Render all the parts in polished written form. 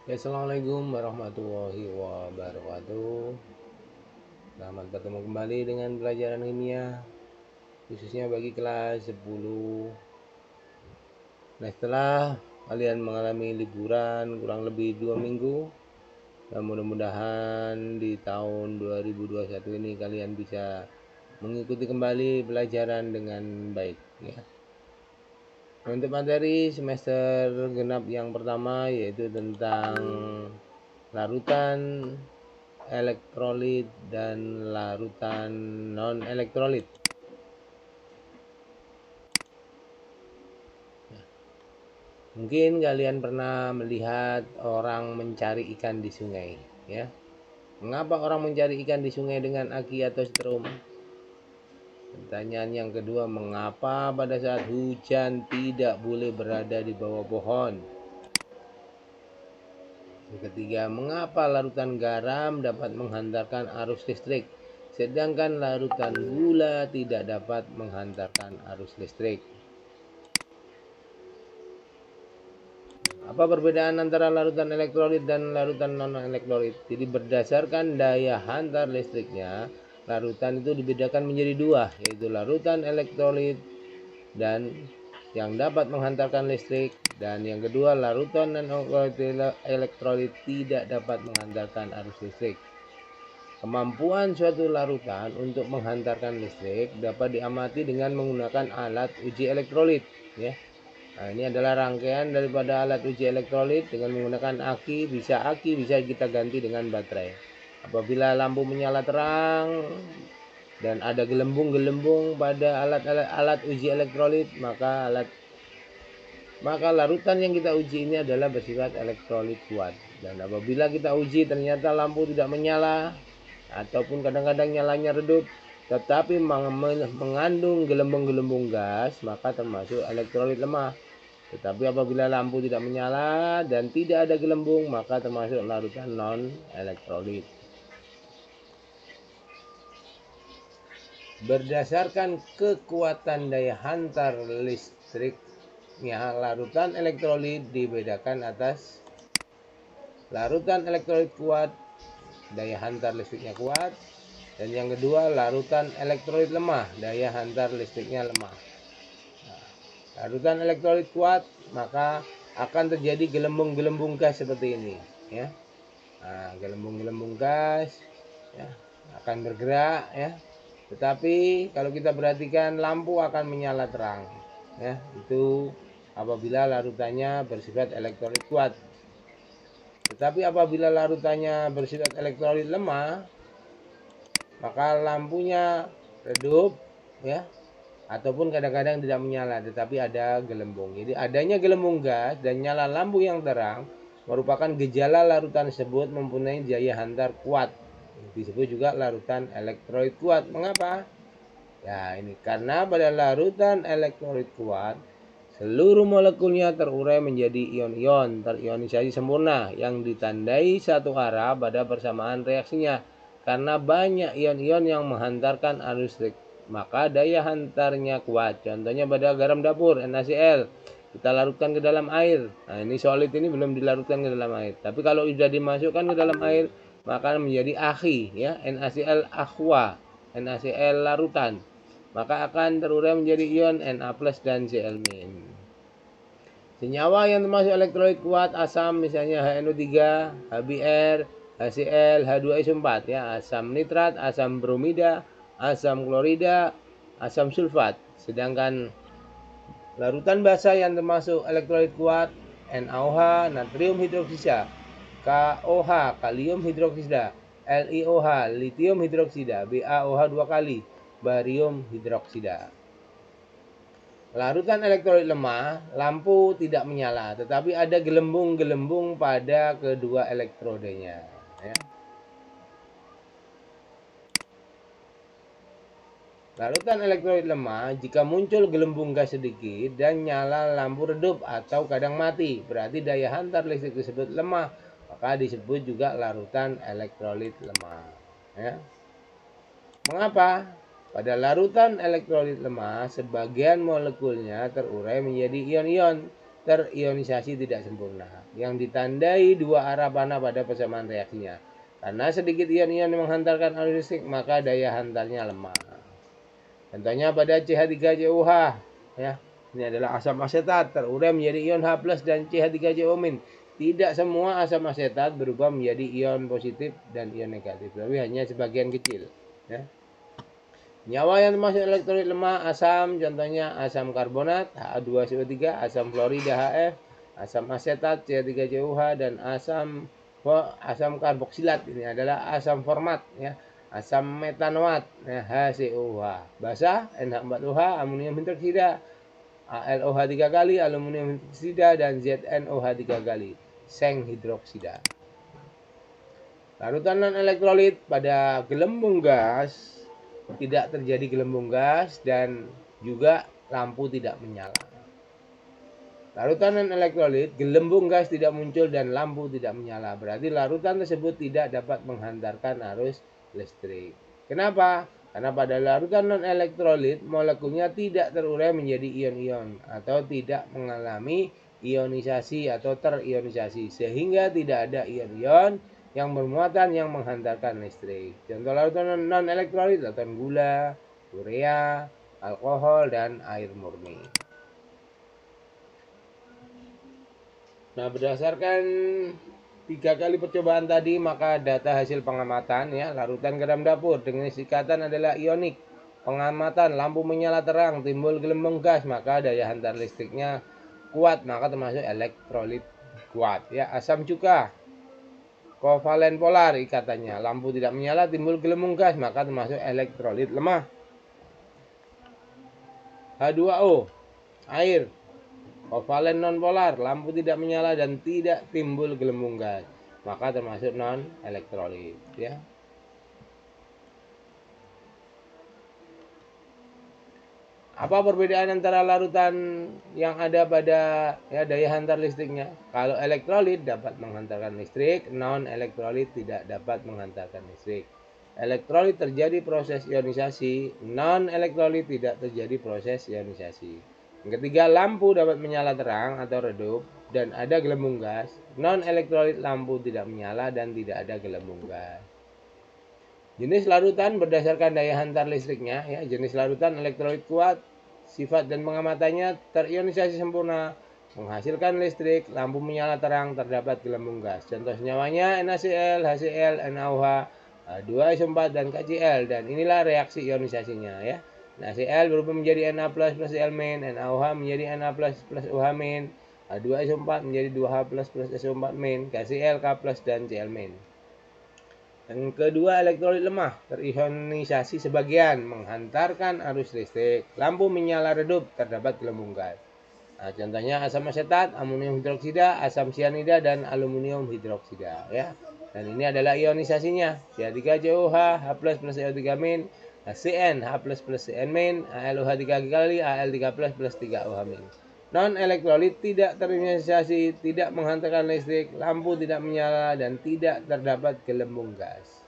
Ya, Assalamualaikum warahmatullahi wabarakatuh. Selamat bertemu kembali dengan pelajaran kimia, khususnya bagi kelas 10. Nah, setelah kalian mengalami liburan kurang lebih 2 minggu, dan mudah-mudahan di tahun 2021 ini kalian bisa mengikuti kembali pelajaran dengan baik, ya. Untuk materi semester genap yang pertama yaitu tentang larutan elektrolit dan larutan non elektrolit. Mungkin kalian pernah melihat orang mencari ikan di sungai, ya. Mengapa orang mencari ikan di sungai dengan aki atau strom? Pertanyaan yang kedua, mengapa pada saat hujan tidak boleh berada di bawah pohon? Yang ketiga, mengapa larutan garam dapat menghantarkan arus listrik, sedangkan larutan gula tidak dapat menghantarkan arus listrik? Apa perbedaan antara larutan elektrolit dan larutan non-elektrolit? Jadi berdasarkan daya hantar listriknya, larutan itu dibedakan menjadi dua, yaitu larutan elektrolit dan yang dapat menghantarkan listrik, dan yang kedua larutan non-elektrolit tidak dapat menghantarkan arus listrik. Kemampuan suatu larutan untuk menghantarkan listrik dapat diamati dengan menggunakan alat uji elektrolit, ya. Nah, ini adalah rangkaian daripada alat uji elektrolit dengan menggunakan aki bisa kita ganti dengan baterai. Apabila lampu menyala terang dan ada gelembung-gelembung pada alat uji elektrolit, maka larutan yang kita uji ini adalah bersifat elektrolit kuat. Dan apabila kita uji ternyata lampu tidak menyala ataupun kadang-kadang nyalanya redup tetapi mengandung gelembung-gelembung gas, maka termasuk elektrolit lemah. Tetapi apabila lampu tidak menyala dan tidak ada gelembung, maka termasuk larutan non-elektrolit. Berdasarkan kekuatan daya hantar listriknya, larutan elektrolit dibedakan atas larutan elektrolit kuat, daya hantar listriknya kuat, dan yang kedua larutan elektrolit lemah, daya hantar listriknya lemah. Larutan elektrolit kuat, maka akan terjadi gelembung-gelembung gas seperti ini, ya. Nah, gelembung-gelembung gas, ya, akan bergerak, ya. Tetapi kalau kita perhatikan lampu akan menyala terang, ya. Itu apabila larutannya bersifat elektrolit kuat. Tetapi apabila larutannya bersifat elektrolit lemah, maka lampunya redup, ya, ataupun kadang-kadang tidak menyala tetapi ada gelembung. Jadi adanya gelembung gas dan nyala lampu yang terang merupakan gejala larutan tersebut mempunyai daya hantar kuat. Disebut juga larutan elektrolit kuat. Mengapa? Ya, ini karena pada larutan elektrolit kuat seluruh molekulnya terurai menjadi ion-ion terionisasi sempurna yang ditandai satu arah pada persamaan reaksinya. Karena banyak ion-ion yang menghantarkan arus listrik, maka daya hantarnya kuat. Contohnya pada garam dapur NaCl, kita larutkan ke dalam air. Nah, ini solid ini belum dilarutkan ke dalam air. Tapi kalau sudah dimasukkan ke dalam air, maka menjadi akhi, ya, NaCl aqua, NaCl larutan. Maka akan terurai menjadi ion Na+ dan Cl-. Senyawa yang termasuk elektrolit kuat asam misalnya HNO3, HBr, HCl, H2SO4, ya, asam nitrat, asam bromida, asam klorida, asam sulfat. Sedangkan larutan basa yang termasuk elektrolit kuat NaOH, natrium hidroksida, KOH, kalium hidroksida, LiOH, litium hidroksida, BaOH 2 kali, barium hidroksida. Larutan elektrolit lemah, lampu tidak menyala, tetapi ada gelembung-gelembung pada kedua elektrodenya, ya. Larutan elektrolit lemah, jika muncul gelembung gas sedikit dan nyala lampu redup atau kadang mati, berarti daya hantar listrik tersebut lemah, maka disebut juga larutan elektrolit lemah, ya. Mengapa? Pada larutan elektrolit lemah, sebagian molekulnya terurai menjadi ion-ion terionisasi tidak sempurna yang ditandai dua arah panah pada persamaan reaksinya. Karena sedikit ion-ion yang menghantarkan arus listrik, maka daya hantarnya lemah. Contohnya pada CH3COH, ya. Ini adalah asam asetat terurai menjadi ion H+ dan CH3CO-. Tidak semua asam asetat berubah menjadi ion positif dan ion negatif, tapi hanya sebagian kecil, ya. Nyawa yang termasuk elektrolit lemah asam, contohnya asam karbonat Ha2CO3, asam fluorida HF, asam asetat CH3COH, dan asam karboksilat. Ini adalah asam format, ya. Asam metanoat, ya, HCOH. Basah NH4OH, amonium hidroksida, ALOH 3 kali, aluminium hidroksida, dan ZNOH 3 kali, seng hidroksida. Larutan non elektrolit pada gelembung gas tidak terjadi gelembung gas dan juga lampu tidak menyala. Larutan non elektrolit, gelembung gas tidak muncul dan lampu tidak menyala. Berarti larutan tersebut tidak dapat menghantarkan arus listrik. Kenapa? Karena pada larutan non elektrolit, molekulnya tidak terurai menjadi ion-ion atau tidak mengalami ionisasi atau terionisasi, sehingga tidak ada ion-ion yang bermuatan yang menghantarkan listrik. Contoh larutan non elektrolit, larutan gula, urea, alkohol, dan air murni. Nah, berdasarkan 3 kali percobaan tadi, maka data hasil pengamatan, ya, larutan ke dalam dapur dengan ikatan adalah ionik. Pengamatan lampu menyala terang, timbul gelembung gas, maka daya hantar listriknya kuat, maka termasuk elektrolit kuat, ya. Asam cuka, kovalen polar ikatannya, lampu tidak menyala, timbul gelembung gas, maka termasuk elektrolit lemah. H2O, air, kovalen non-polar, lampu tidak menyala dan tidak timbul gelembung gas, maka termasuk non-elektrolit, ya. Apa perbedaan antara larutan yang ada pada, ya, daya hantar listriknya? Kalau elektrolit dapat menghantarkan listrik, non-elektrolit tidak dapat menghantarkan listrik. Elektrolit terjadi proses ionisasi, non-elektrolit tidak terjadi proses ionisasi. Yang ketiga, lampu dapat menyala terang atau redup dan ada gelembung gas. Non-elektrolit lampu tidak menyala dan tidak ada gelembung gas. Jenis larutan berdasarkan daya hantar listriknya, ya. Jenis larutan elektrolit kuat, sifat dan pengamatannya terionisasi sempurna, menghasilkan listrik, lampu menyala terang, terdapat gelembung gas. Contoh senyawanya NaCl, HCl, NaOH, H2SO4, dan KCl. Dan inilah reaksi ionisasinya, ya. NaCl berubah menjadi Na plus Cl-, NaOH menjadi Na plus OH-, H2SO4 menjadi 2H plus SO4-, KCl, K plus, dan Cl-. Yang kedua, elektrolit lemah, terionisasi sebagian, menghantarkan arus listrik, lampu menyala redup, terdapat gelembung gas. Nah, contohnya asam asetat, amonium hidroksida, asam sianida, dan aluminium hidroksida, ya. Dan ini adalah ionisasinya, CH3COH, H plus CO3-, HCN, H plus CN-, ALOH 3 kali, Al3 plus 3 OH-. Non-elektrolit tidak terionisasi, tidak menghantarkan listrik, lampu tidak menyala, dan tidak terdapat gelembung gas.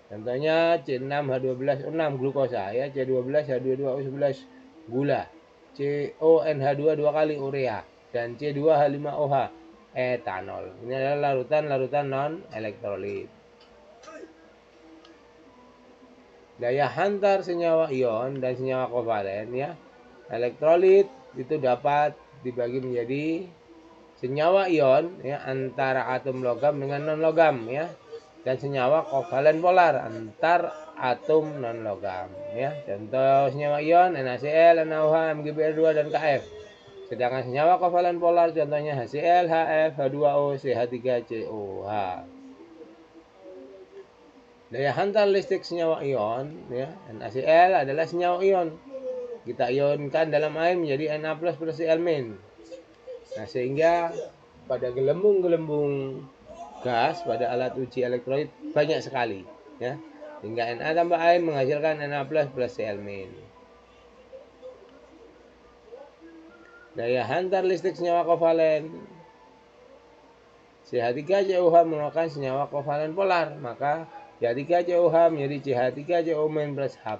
Contohnya C6H12O6 glukosa, ya, C12H22O11 gula, CONH2 2 kali urea, dan C2H5OH etanol. Ini adalah larutan non-elektrolit. Daya hantar senyawa ion dan senyawa kovalen, ya. Elektrolit itu dapat dibagi menjadi senyawa ion, ya, antara atom logam dengan non logam, ya, dan senyawa kovalen polar antar atom non logam, ya. Contoh senyawa ion NaCl, NaOH, MgBr2, dan Kf. Sedangkan senyawa kovalen polar contohnya HCl, Hf, H2O, CH3COH. Daya hantar listrik senyawa ion, ya, NaCl adalah senyawa ion. Kita ionkan dalam air menjadi Na plus Cl-. Nah, sehingga pada gelembung-gelembung gas pada alat uji elektrolit banyak sekali, ya. Sehingga Na tambah air menghasilkan Na plus Cl-. Daya hantar listrik senyawa kovalen, CH3COH merupakan senyawa kovalen polar, maka CH3COH menjadi CH3CO- plus H+.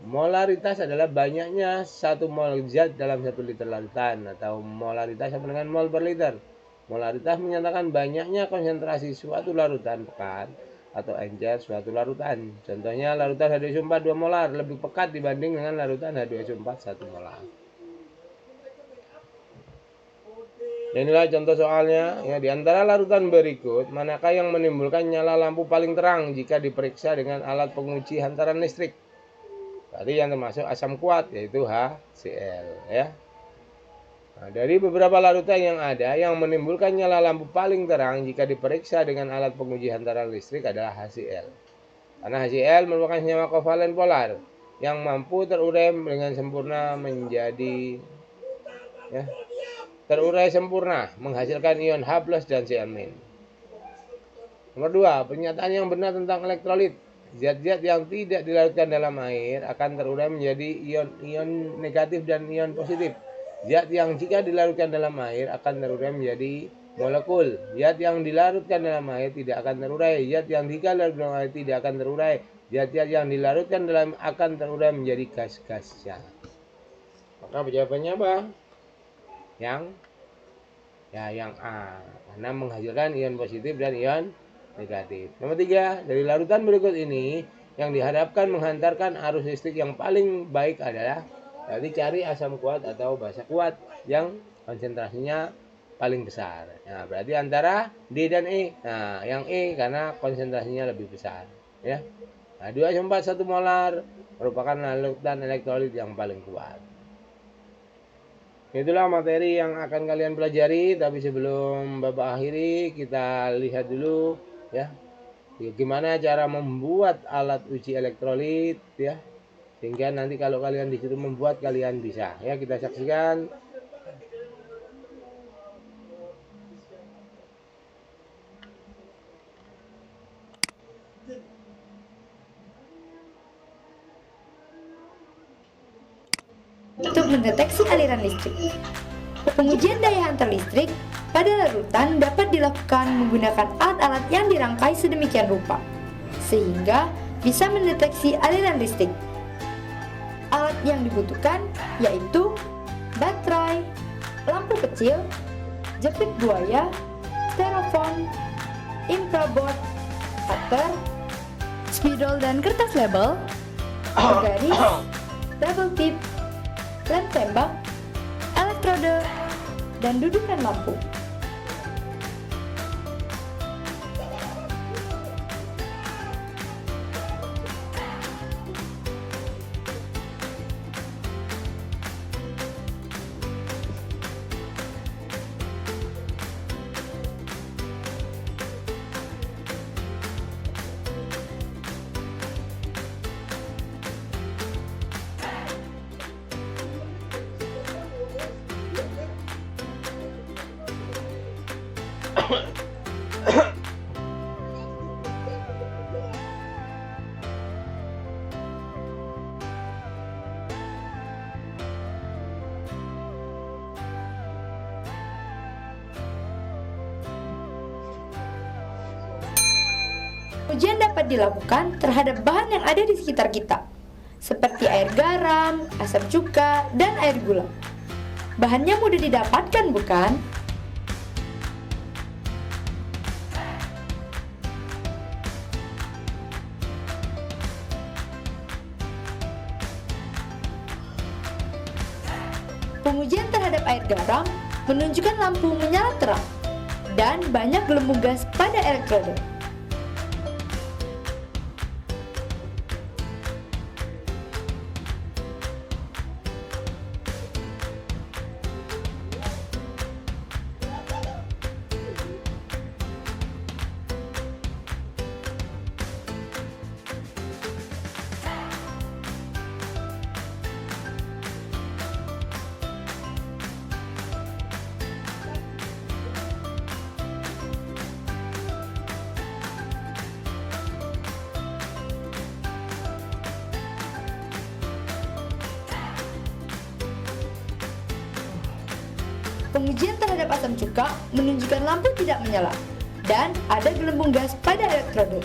Molaritas adalah banyaknya 1 mol zat dalam 1 liter larutan, atau molaritas sama dengan mol per liter. Molaritas menyatakan banyaknya konsentrasi suatu larutan pekat atau encer suatu larutan. Contohnya larutan H2SO4 2 molar lebih pekat dibanding dengan larutan H2SO4 1 molar. Inilah contoh soalnya. Ya, di antara larutan berikut, manakah yang menimbulkan nyala lampu paling terang jika diperiksa dengan alat penguji hantaran listrik? Tadi yang termasuk asam kuat, yaitu HCl. Ya. Nah, dari beberapa larutan yang ada, yang menimbulkan nyala lampu paling terang jika diperiksa dengan alat penguji hantaran listrik adalah HCl. Karena HCl merupakan senyawa kovalen polar yang mampu terurai dengan sempurna menjadi terurai sempurna menghasilkan ion H+ dan Cl-. Nomor 2, pernyataan yang benar tentang elektrolit. Zat-zat yang tidak dilarutkan dalam air akan terurai menjadi ion negatif dan ion positif. Zat yang jika dilarutkan dalam air akan terurai menjadi molekul. Zat yang dilarutkan dalam air tidak akan terurai. Zat yang jika dilarutkan dalam air tidak akan terurai. Zat-zat yang dilarutkan dalam akan terurai menjadi gas-gasnya. Maka jawabannya apa? Yang A, karena menghasilkan ion positif dan ion negatif. Nomor 3, dari larutan berikut ini yang diharapkan menghantarkan arus listrik yang paling baik adalah, jadi cari asam kuat atau basa kuat yang konsentrasinya paling besar. Nah, berarti antara D dan E. Nah, yang E karena konsentrasinya lebih besar. Ya. Nah, H2SO4 1 molar merupakan larutan elektrolit yang paling kuat. Itulah materi yang akan kalian pelajari, tapi sebelum Bapak akhiri, kita lihat dulu ya gimana cara membuat alat uji elektrolit ya, sehingga nanti kalau kalian disuruh membuat kalian bisa. Ya, kita saksikan. Untuk mendeteksi aliran listrik, pengujian daya hantar listrik pada larutan dapat dilakukan menggunakan alat-alat yang dirangkai sedemikian rupa, sehingga bisa mendeteksi aliran listrik. Alat yang dibutuhkan yaitu baterai, lampu kecil, jepit buaya, styrofoam, infraboard, cutter, spidol dan kertas label, garis, double tip, lem tembak, elektrode, dan dudukan lampu. Ujian dapat dilakukan terhadap bahan yang ada di sekitar kita, seperti air garam, asam cuka, dan air gula. Bahannya mudah didapatkan, bukan? Pengujian terhadap air garam menunjukkan lampu menyala terang dan banyak gelembung gas pada elektrode. Pengujian terhadap asam cuka menunjukkan lampu tidak menyala dan ada gelembung gas pada elektrode.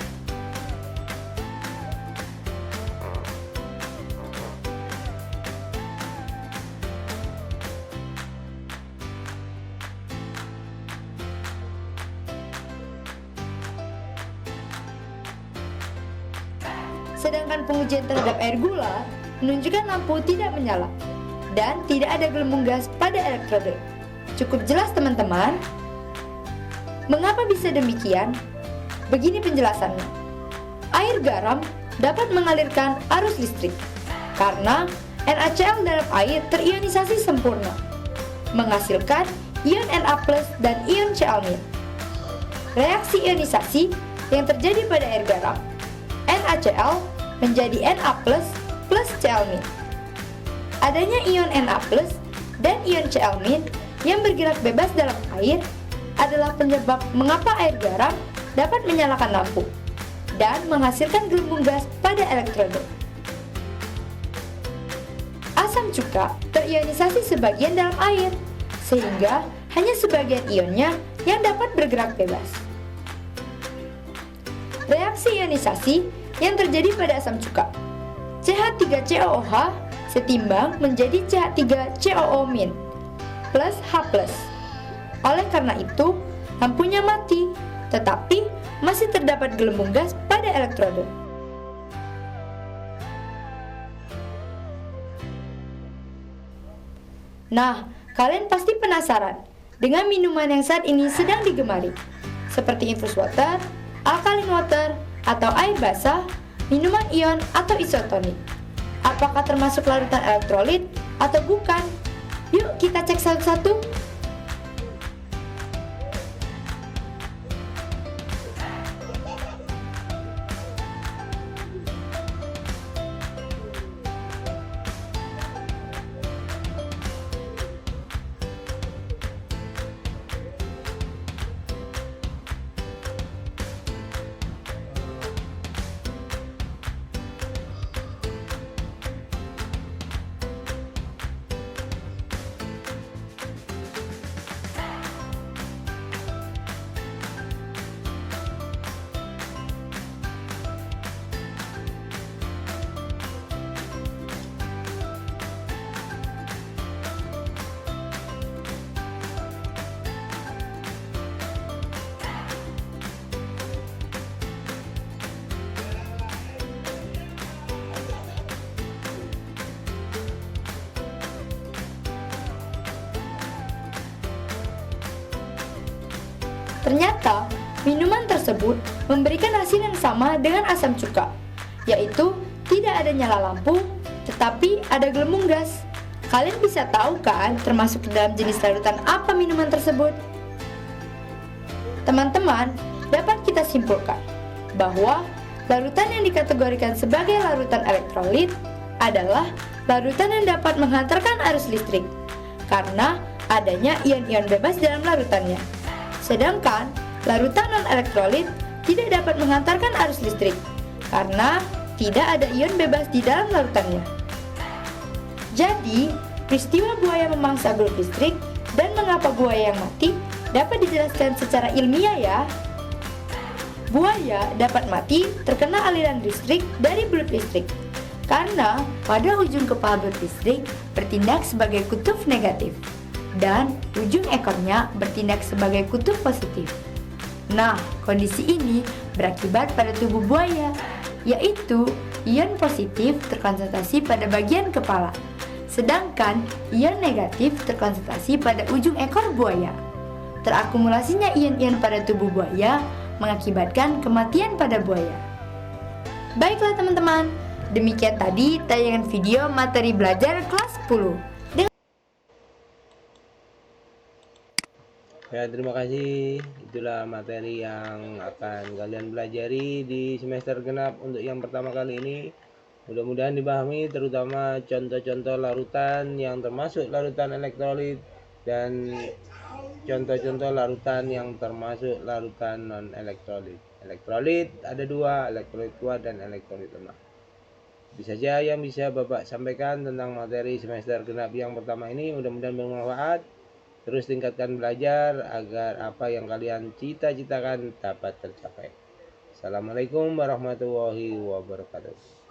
Sedangkan pengujian terhadap air gula menunjukkan lampu tidak menyala dan tidak ada gelembung gas pada elektrode. Cukup jelas teman-teman? Mengapa bisa demikian? Begini penjelasannya. Air garam dapat mengalirkan arus listrik karena NaCl dalam air terionisasi sempurna, menghasilkan ion Na+ dan ion Cl-. Reaksi ionisasi yang terjadi pada air garam, NaCl menjadi Na+ plus Cl-. Adanya ion Na+ dan ion Cl- yang bergerak bebas dalam air adalah penyebab mengapa air garam dapat menyalakan lampu dan menghasilkan gelembung gas pada elektrode. Asam cuka terionisasi sebagian dalam air, sehingga hanya sebagian ionnya yang dapat bergerak bebas. Reaksi ionisasi yang terjadi pada asam cuka, CH3COOH setimbang menjadi CH3COO- plus H+. Oleh karena itu, lampunya mati, tetapi masih terdapat gelembung gas pada elektrode. Nah, kalian pasti penasaran dengan minuman yang saat ini sedang digemari, seperti infus water, alkaline water, atau air basah, minuman ion atau isotonik. Apakah termasuk larutan elektrolit atau bukan? Yuk kita cek satu-satu. Ternyata, minuman tersebut memberikan hasil yang sama dengan asam cuka, yaitu tidak ada nyala lampu, tetapi ada gelembung gas. Kalian bisa tahu kan termasuk dalam jenis larutan apa minuman tersebut? Teman-teman, dapat kita simpulkan bahwa larutan yang dikategorikan sebagai larutan elektrolit adalah larutan yang dapat menghantarkan arus listrik karena adanya ion-ion bebas dalam larutannya. Sedangkan larutan non-elektrolit tidak dapat menghantarkan arus listrik karena tidak ada ion bebas di dalam larutannya. Jadi, peristiwa buaya memangsa belut listrik dan mengapa buaya yang mati dapat dijelaskan secara ilmiah ya. Buaya dapat mati terkena aliran listrik dari belut listrik karena pada ujung kepala belut listrik bertindak sebagai kutub negatif dan ujung ekornya bertindak sebagai kutub positif. Nah, kondisi ini berakibat pada tubuh buaya, yaitu ion positif terkonsentrasi pada bagian kepala, sedangkan ion negatif terkonsentrasi pada ujung ekor buaya. Terakumulasinya ion-ion pada tubuh buaya mengakibatkan kematian pada buaya. Baiklah teman-teman, demikian tadi tayangan video materi belajar kelas 10. Ya, terima kasih. Itulah materi yang akan kalian pelajari di semester genap untuk yang pertama kali ini. Mudah-mudahan dipahami terutama contoh-contoh larutan yang termasuk larutan elektrolit dan contoh-contoh larutan yang termasuk larutan non-elektrolit. Elektrolit ada dua, elektrolit kuat dan elektrolit lemah. Itu saja yang bisa Bapak sampaikan tentang materi semester genap yang pertama ini. Mudah-mudahan bermanfaat. Terus tingkatkan belajar agar apa yang kalian cita-citakan dapat tercapai. Assalamualaikum warahmatullahi wabarakatuh.